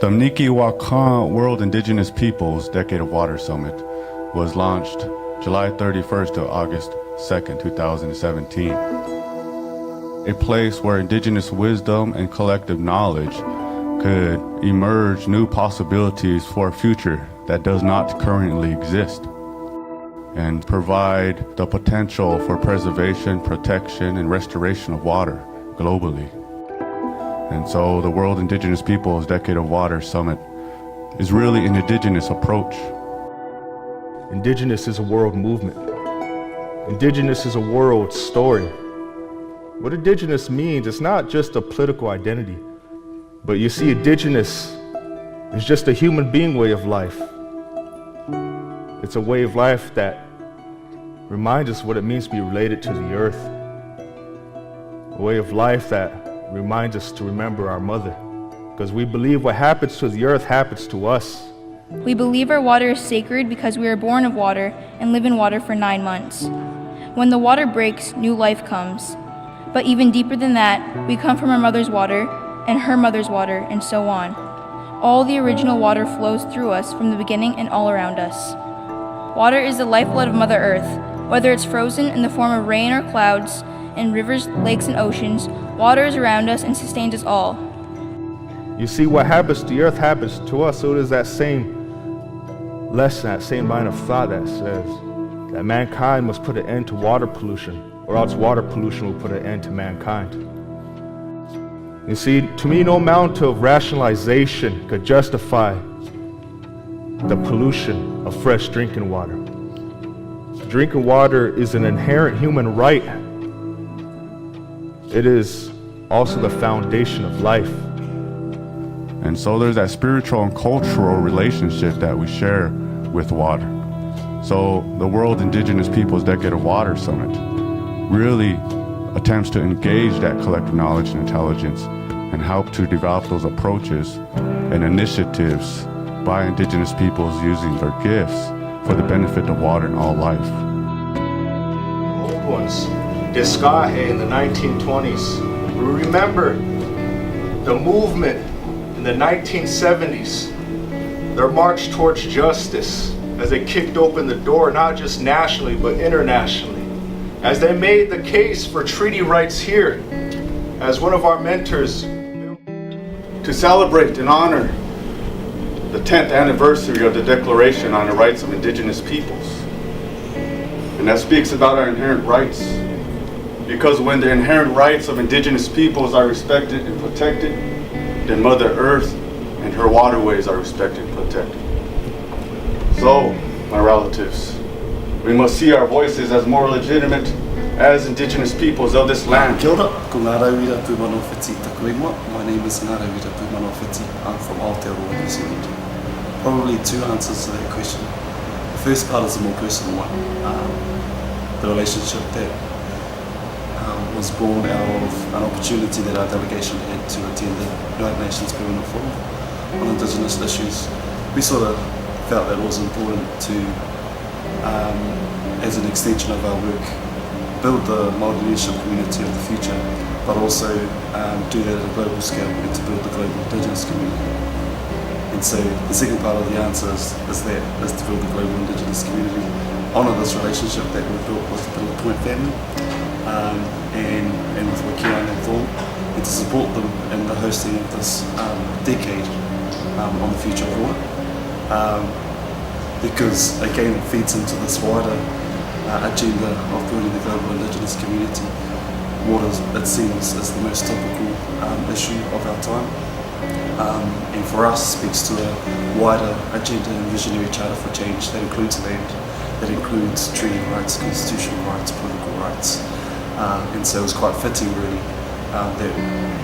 The Mni Ki Wakan World Indigenous Peoples Decade of Water Summit was launched July 31st to August 2nd, 2017. A place where indigenous wisdom and collective knowledge could emerge new possibilities for a future that does not currently exist, and provide the potential for preservation, protection, and restoration of water globally. And so the World Indigenous Peoples Decade of Water Summit is really an indigenous approach. Indigenous is a world movement. Indigenous is a world story. What indigenous means, it's not just a political identity, but you see, indigenous is just a human being way of life. It's a way of life that reminds us what it means to be related to the earth. A way of life that reminds us to remember our mother, because we believe what happens to the earth happens to us. We believe our water is sacred because we are born of water and live in water for 9 months. When the water breaks, new life comes. But even deeper than that, we come from our mother's water and her mother's water, and so on. All the original water flows through us from the beginning and all around us. Water is the lifeblood of Mother Earth. Whether it's frozen in the form of rain or clouds, in rivers, lakes, and oceans, water is around us and sustains us all. You see, what happens to the earth happens to us, so it is that same lesson, that same line of thought that says that mankind must put an end to water pollution, or else water pollution will put an end to mankind. You see, to me, no amount of rationalization could justify the pollution of fresh drinking water. Drinking water is an inherent human right. It is also the foundation of life. And so there's that spiritual and cultural relationship that we share with water. So the World Indigenous Peoples Decade of Water Summit really attempts to engage that collective knowledge and intelligence and help to develop those approaches and initiatives by indigenous peoples using their gifts for the benefit of water and all life. Old ones, Discahe in the 1920s. We remember the movement in the 1970s, their march towards justice as they kicked open the door, not just nationally, but internationally, as they made the case for treaty rights here, as one of our mentors, to celebrate and honor the 10th anniversary of the Declaration on the Rights of Indigenous Peoples. And that speaks about our inherent rights. Because when the inherent rights of indigenous peoples are respected and protected, then Mother Earth and her waterways are respected and protected. So, my relatives, we must see our voices as more legitimate as indigenous peoples of this land. Kia ora, ko ngā rauira Pūmanawhiti taku ingoa. My name is ngā rauira Pūmanawhiti. I'm from Aotearoa, New Zealand. Probably two answers to that question. The first part is a more personal one. The relationship that was born out of an opportunity that our delegation had to attend the United Nations Permanent Forum on Indigenous issues. We sort of felt that it was important to, as an extension of our work, build the Māori leadership community of the future, but also do that at a global scale and to build the global Indigenous community. And so the second part of the answer is to build the global Indigenous community, honour this relationship that we've built with the Pillar Point family, and with Wakian and Thorn, and to support them in the hosting of this decade on the future of water. Because again it feeds into this wider agenda of building the global Indigenous community. Water, it seems, is the most topical issue of our time. And for us speaks to a wider agenda and visionary charter for change that includes land, that includes treaty rights, constitutional rights, political rights. And so it was quite fitting really that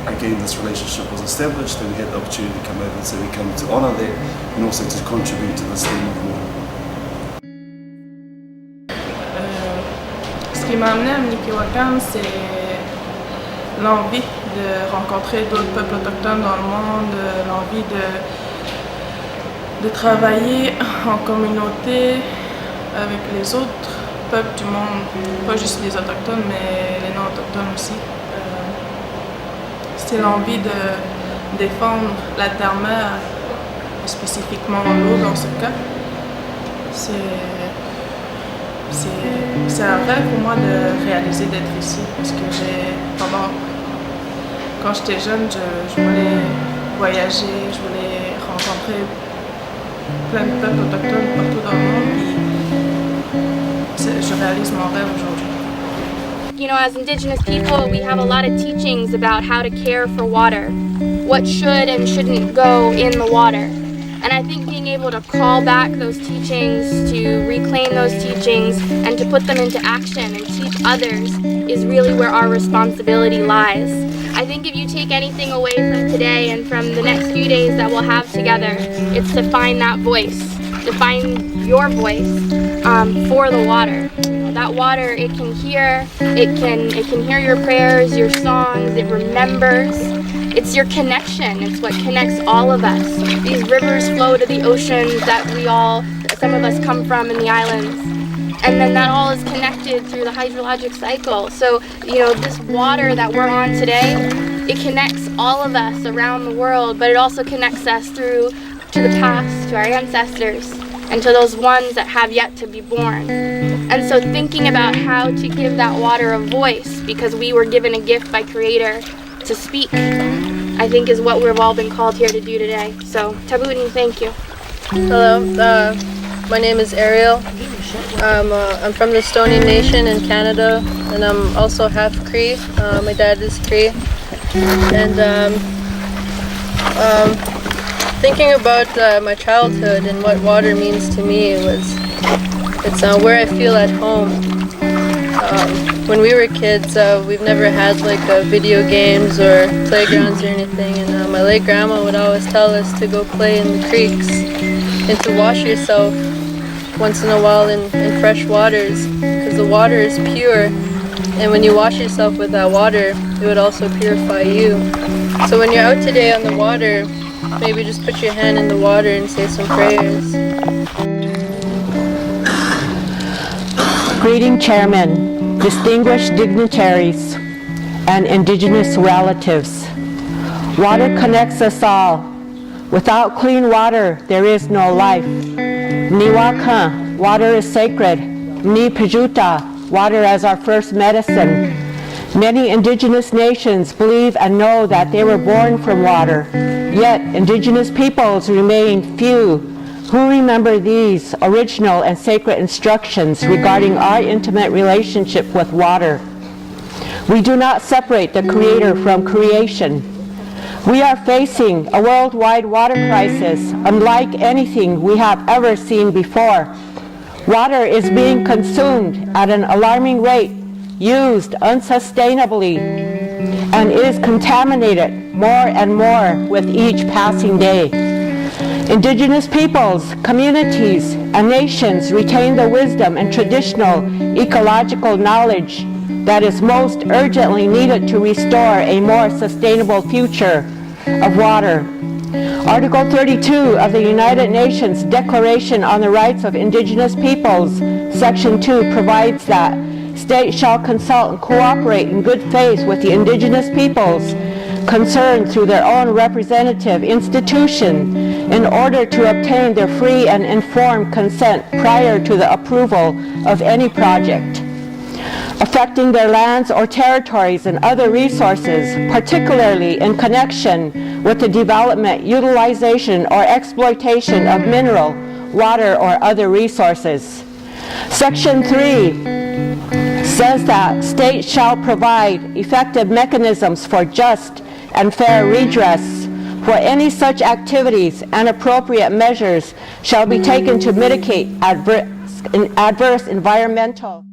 again this relationship was established and we had the opportunity to come over, and so we come to honour that and also to contribute to this theme of water. Ce qui m'a amené à Mni Ki Wakan, c'est l'envie de rencontrer d'autres peuples autochtones dans le monde, l'envie de travailler en communauté avec les autres peuples du monde, pas juste les autochtones mais les non-autochtones aussi. C'est l'envie de défendre la terre-mère spécifiquement l'eau dans ce cas. C'est un rêve pour moi de réaliser d'être ici parce que quand j'étais jeune, je voulais voyager, je voulais rencontrer plein de peuples autochtones partout dans le monde, puis je réalise mon rêve aujourd'hui. You know, as Indigenous people, we have a lot of teachings about how to care for water, what should and shouldn't go in the water. And I think being able to call back those teachings, to reclaim those teachings, and to put them into action and teach others is really where our responsibility lies. I think if you take anything away from today and from the next few days that we'll have together, it's to find that voice, to find your voice for the water. That water, it can hear your prayers, your songs, it remembers. It's your connection, it's what connects all of us. These rivers flow to the oceans that some of us come from in the islands. And then that all is connected through the hydrologic cycle. So, you know, this water that we're on today, it connects all of us around the world, but it also connects us to the past, to our ancestors, and to those ones that have yet to be born. And so thinking about how to give that water a voice, because we were given a gift by Creator to speak, I think is what we've all been called here to do today. So, Tabuni, thank you. Hello, my name is Ariel. I'm from the Stoney Nation in Canada, and I'm also half Cree. My dad is Cree. And thinking about my childhood and what water means to me, it's where I feel at home. When we were kids, we've never had like video games or playgrounds or anything, and my late grandma would always tell us to go play in the creeks and to wash yourself once in a while in fresh waters, because the water is pure, and when you wash yourself with that water, it would also purify you. So when you're out today on the water, maybe just put your hand in the water and say some prayers. Greeting Chairman, distinguished dignitaries, and Indigenous relatives. Water connects us all. Without clean water, there is no life. Mni Wakan, water is sacred. Mni Pajuta, water as our first medicine. Many Indigenous nations believe and know that they were born from water. Yet, Indigenous peoples remain few who remember these original and sacred instructions regarding our intimate relationship with water. We do not separate the Creator from creation. We are facing a worldwide water crisis unlike anything we have ever seen before. Water is being consumed at an alarming rate, used unsustainably, and is contaminated more and more with each passing day. Indigenous peoples, communities, and nations retain the wisdom and traditional ecological knowledge that is most urgently needed to restore a more sustainable future of water. Article 32 of the United Nations Declaration on the Rights of Indigenous Peoples, Section 2, provides that states shall consult and cooperate in good faith with the Indigenous peoples concerned through their own representative institution in order to obtain their free and informed consent prior to the approval of any project affecting their lands or territories and other resources, particularly in connection with the development, utilization, or exploitation of mineral, water, or other resources. Section 3 says that states shall provide effective mechanisms for just and fair redress for any such activities, and appropriate measures shall be taken to mitigate adverse environmental